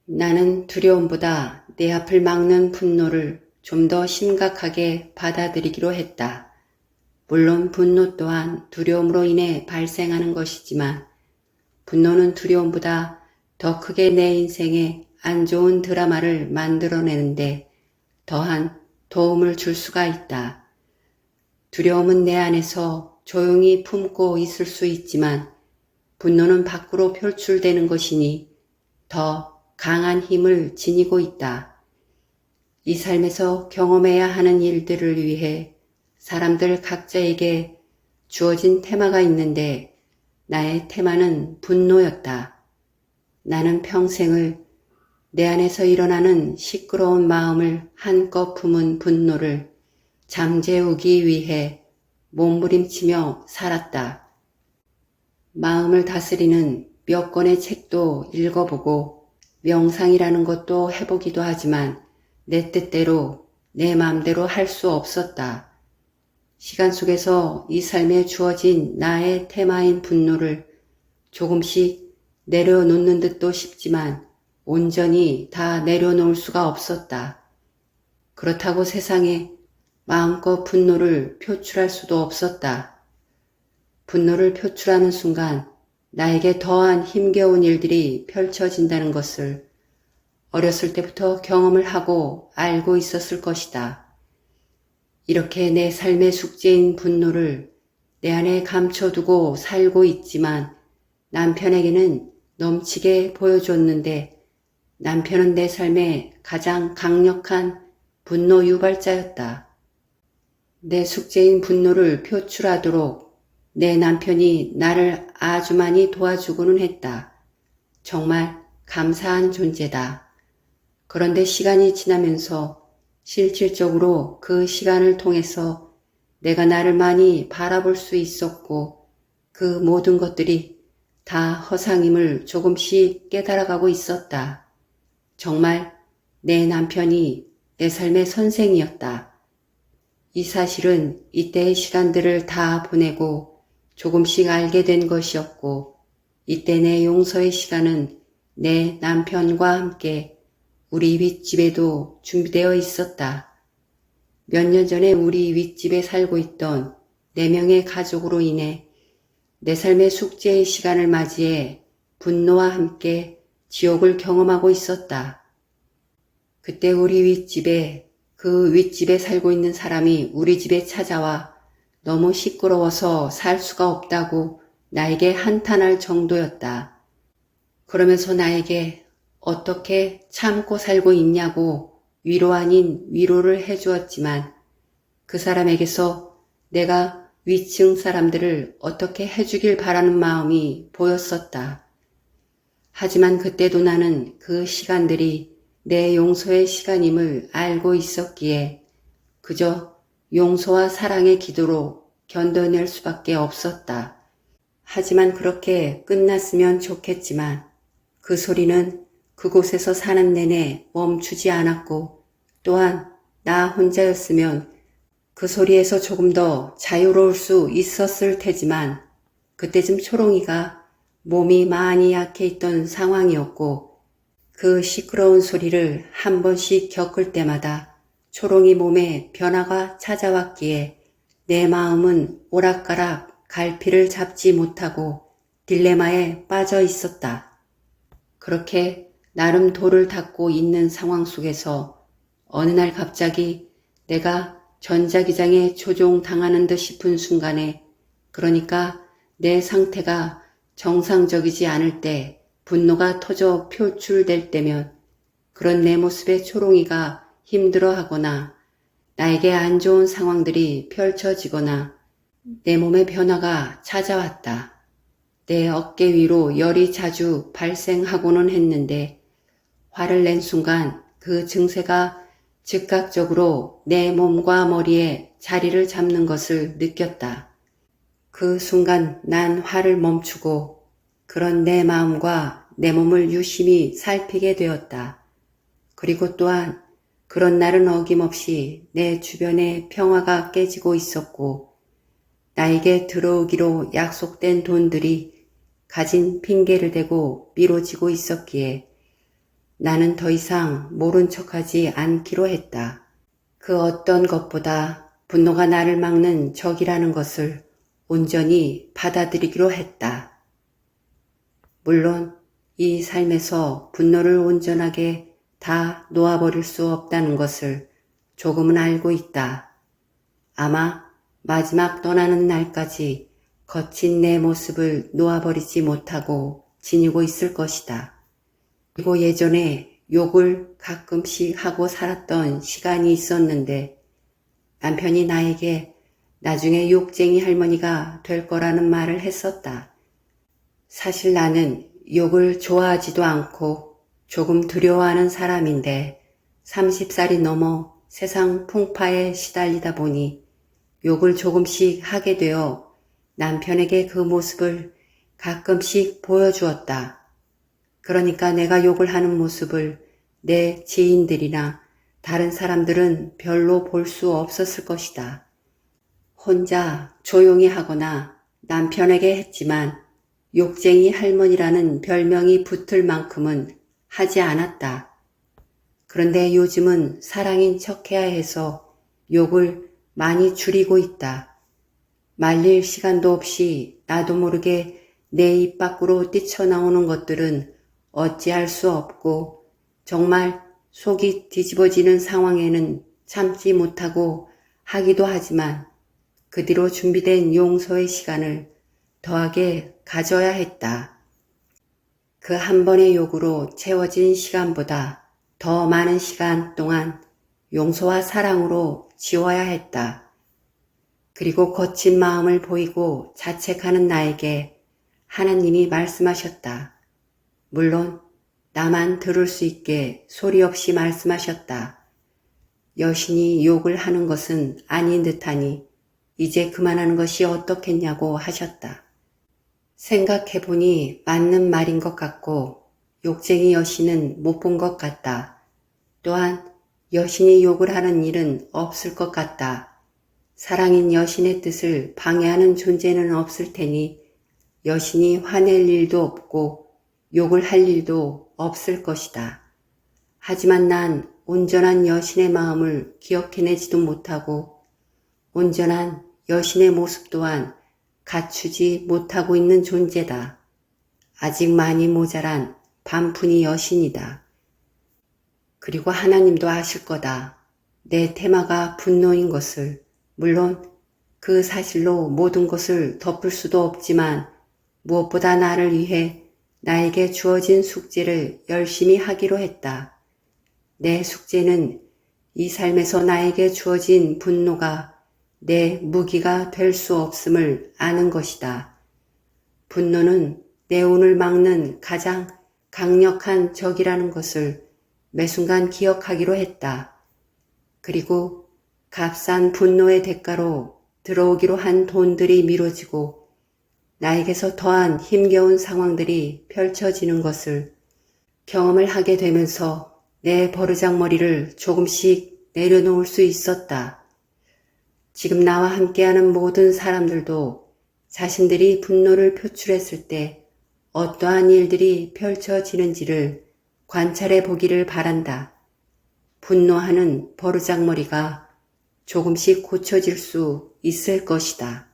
나는 두려움보다 내 앞을 막는 분노를 좀 더 심각하게 받아들이기로 했다. 물론 분노 또한 두려움으로 인해 발생하는 것이지만 분노는 두려움보다 더 크게 내 인생에 안 좋은 드라마를 만들어내는데 더한 도움을 줄 수가 있다. 두려움은 내 안에서 조용히 품고 있을 수 있지만 분노는 밖으로 표출되는 것이니 더 강한 힘을 지니고 있다. 이 삶에서 경험해야 하는 일들을 위해 사람들 각자에게 주어진 테마가 있는데 나의 테마는 분노였다. 나는 평생을 내 안에서 일어나는 시끄러운 마음을 한껏 품은 분노를 잠재우기 위해 몸부림치며 살았다. 마음을 다스리는 몇 권의 책도 읽어보고 명상이라는 것도 해보기도 하지만 내 뜻대로 내 마음대로 할 수 없었다. 시간 속에서 이 삶에 주어진 나의 테마인 분노를 조금씩 내려놓는 듯도 싶지만 온전히 다 내려놓을 수가 없었다. 그렇다고 세상에 마음껏 분노를 표출할 수도 없었다. 분노를 표출하는 순간 나에게 더한 힘겨운 일들이 펼쳐진다는 것을 어렸을 때부터 경험을 하고 알고 있었을 것이다. 이렇게 내 삶의 숙제인 분노를 내 안에 감춰두고 살고 있지만 남편에게는 넘치게 보여줬는데 남편은 내 삶의 가장 강력한 분노 유발자였다. 내 숙제인 분노를 표출하도록 내 남편이 나를 아주 많이 도와주고는 했다. 정말 감사한 존재다. 그런데 시간이 지나면서 실질적으로 그 시간을 통해서 내가 나를 많이 바라볼 수 있었고 그 모든 것들이 다 허상임을 조금씩 깨달아가고 있었다. 정말 내 남편이 내 삶의 선생이었다. 이 사실은 이때의 시간들을 다 보내고 조금씩 알게 된 것이었고 이때 내 용서의 시간은 내 남편과 함께 우리 윗집에도 준비되어 있었다. 몇 년 전에 우리 윗집에 살고 있던 4명의 가족으로 인해 내 삶의 숙제의 시간을 맞이해 분노와 함께 지옥을 경험하고 있었다. 그때 우리 윗집에 그 윗집에 살고 있는 사람이 우리 집에 찾아와 너무 시끄러워서 살 수가 없다고 나에게 한탄할 정도였다. 그러면서 나에게 어떻게 참고 살고 있냐고 위로 아닌 위로를 해주었지만 그 사람에게서 내가 위층 사람들을 어떻게 해주길 바라는 마음이 보였었다. 하지만 그때도 나는 그 시간들이 내 용서의 시간임을 알고 있었기에 그저 용서와 사랑의 기도로 견뎌낼 수밖에 없었다. 하지만 그렇게 끝났으면 좋겠지만 그 소리는 그곳에서 사는 내내 멈추지 않았고 또한 나 혼자였으면 그 소리에서 조금 더 자유로울 수 있었을 테지만 그때쯤 초롱이가 몸이 많이 약해 있던 상황이었고 그 시끄러운 소리를 한 번씩 겪을 때마다 초롱이 몸에 변화가 찾아왔기에 내 마음은 오락가락 갈피를 잡지 못하고 딜레마에 빠져 있었다. 그렇게 나름 도를 닦고 있는 상황 속에서 어느 날 갑자기 내가 전자기장에 조종당하는 듯 싶은 순간에 그러니까 내 상태가 정상적이지 않을 때 분노가 터져 표출될 때면 그런 내 모습에 초롱이가 힘들어하거나 나에게 안 좋은 상황들이 펼쳐지거나 내 몸의 변화가 찾아왔다. 내 어깨 위로 열이 자주 발생하고는 했는데 화를 낸 순간 그 증세가 즉각적으로 내 몸과 머리에 자리를 잡는 것을 느꼈다. 그 순간 난 화를 멈추고 그런 내 마음과 내 몸을 유심히 살피게 되었다. 그리고 또한 그런 날은 어김없이 내 주변에 평화가 깨지고 있었고 나에게 들어오기로 약속된 돈들이 가진 핑계를 대고 미뤄지고 있었기에 나는 더 이상 모른 척하지 않기로 했다. 그 어떤 것보다 분노가 나를 막는 적이라는 것을 온전히 받아들이기로 했다. 물론 이 삶에서 분노를 온전하게 다 놓아버릴 수 없다는 것을 조금은 알고 있다. 아마 마지막 떠나는 날까지 거친 내 모습을 놓아버리지 못하고 지니고 있을 것이다. 그리고 예전에 욕을 가끔씩 하고 살았던 시간이 있었는데 남편이 나에게 나중에 욕쟁이 할머니가 될 거라는 말을 했었다. 사실 나는 욕을 좋아하지도 않고 조금 두려워하는 사람인데 30살이 넘어 세상 풍파에 시달리다 보니 욕을 조금씩 하게 되어 남편에게 그 모습을 가끔씩 보여주었다. 그러니까 내가 욕을 하는 모습을 내 지인들이나 다른 사람들은 별로 볼 수 없었을 것이다. 혼자 조용히 하거나 남편에게 했지만 욕쟁이 할머니라는 별명이 붙을 만큼은 하지 않았다. 그런데 요즘은 사랑인 척해야 해서 욕을 많이 줄이고 있다. 말릴 시간도 없이 나도 모르게 내 입 밖으로 뛰쳐나오는 것들은 어찌할 수 없고 정말 속이 뒤집어지는 상황에는 참지 못하고 하기도 하지만 그 뒤로 준비된 용서의 시간을 더하게 가져야 했다. 그 한 번의 욕으로 채워진 시간보다 더 많은 시간 동안 용서와 사랑으로 지워야 했다. 그리고 거친 마음을 보이고 자책하는 나에게 하나님이 말씀하셨다. 물론 나만 들을 수 있게 소리 없이 말씀하셨다. 여신이 욕을 하는 것은 아닌 듯하니 이제 그만하는 것이 어떻겠냐고 하셨다. 생각해보니 맞는 말인 것 같고 욕쟁이 여신은 못 본 것 같다. 또한 여신이 욕을 하는 일은 없을 것 같다. 사랑인 여신의 뜻을 방해하는 존재는 없을 테니 여신이 화낼 일도 없고 욕을 할 일도 없을 것이다. 하지만 난 온전한 여신의 마음을 기억해내지도 못하고 온전한 여신의 모습 또한 갖추지 못하고 있는 존재다. 아직 많이 모자란 반푼이 여신이다. 그리고 하나님도 아실 거다. 내 테마가 분노인 것을. 물론 그 사실로 모든 것을 덮을 수도 없지만 무엇보다 나를 위해 나에게 주어진 숙제를 열심히 하기로 했다. 내 숙제는 이 삶에서 나에게 주어진 분노가 내 무기가 될 수 없음을 아는 것이다. 분노는 내 운을 막는 가장 강력한 적이라는 것을 매순간 기억하기로 했다. 그리고 값싼 분노의 대가로 들어오기로 한 돈들이 미뤄지고 나에게서 더한 힘겨운 상황들이 펼쳐지는 것을 경험을 하게 되면서 내 버르장머리를 조금씩 내려놓을 수 있었다. 지금 나와 함께하는 모든 사람들도 자신들이 분노를 표출했을 때 어떠한 일들이 펼쳐지는지를 관찰해 보기를 바란다. 분노하는 버르장머리가 조금씩 고쳐질 수 있을 것이다.